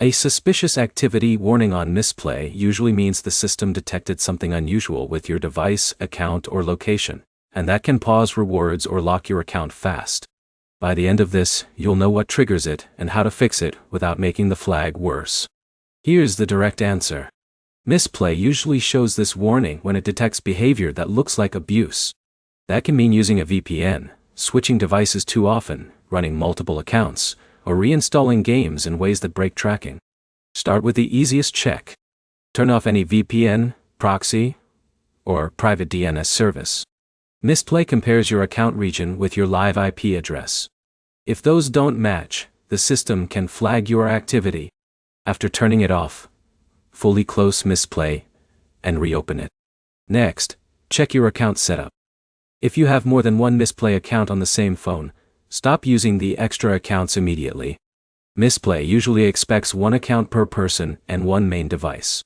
A suspicious activity warning on Mistplay usually means the system detected something unusual with your device, account, or location, and that can pause rewards or lock your account fast. By the end of this, you'll know what triggers it and how to fix it without making the flag worse. Here's the direct answer. Mistplay usually shows this warning when it detects behavior that looks like abuse. That can mean using a VPN, switching devices too often, running multiple accounts, or reinstalling games in ways that break tracking. Start with the easiest check. Turn off any VPN, proxy, or private DNS service. Mistplay compares your account region with your live IP address. If those don't match, the system can flag your activity. After turning it off, fully close Mistplay and reopen it. Next, check your account setup. If you have more than one Mistplay account on the same phone, stop using the extra accounts immediately. Mistplay usually expects one account per person and one main device.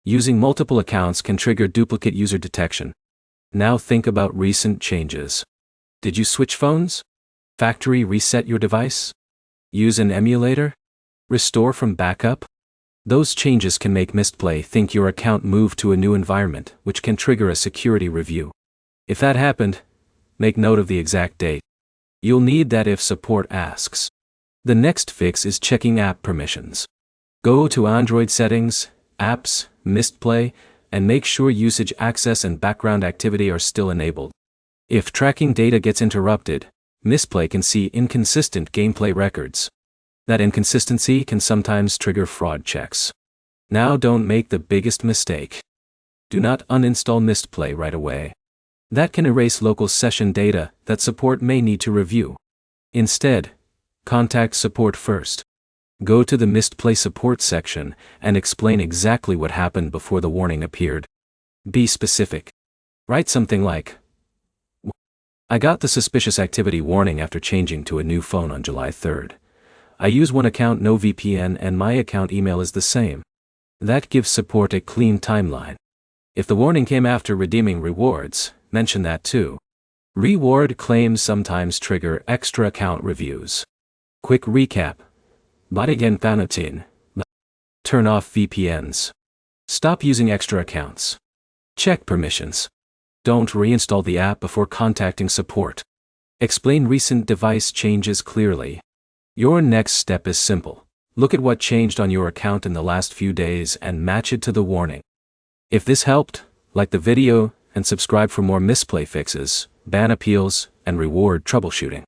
Using multiple accounts can trigger duplicate user detection. Now think about recent changes. Did you switch phones? Factory reset your device? Use an emulator? Restore from backup? Those changes can make Mistplay think your account moved to a new environment, which can trigger a security review. If that happened, make note of the exact date. You'll need that if support asks. The next fix is checking app permissions. Go to Android settings, apps, Mistplay, and make sure usage access and background activity are still enabled. If tracking data gets interrupted, Mistplay can see inconsistent gameplay records. That inconsistency can sometimes trigger fraud checks. Now don't make the biggest mistake. Do not uninstall Mistplay right away. That can erase local session data that support may need to review. Instead, contact support first. Go to the Mistplay support section and explain exactly what happened before the warning appeared. Be specific. Write something like, I got the suspicious activity warning after changing to a new phone on July 3rd. I use one account, no VPN, and my account email is the same. That gives support a clean timeline. If the warning came after redeeming rewards, mention that too. Reward claims sometimes trigger extra account reviews. Quick recap. Turn off VPNs. Stop using extra accounts. Check permissions. Don't reinstall the app before contacting support. Explain recent device changes clearly. Your next step is simple. Look at what changed on your account in the last few days and match it to the warning. If this helped, like the video and subscribe for more Mistplay fixes, ban appeals, and reward troubleshooting.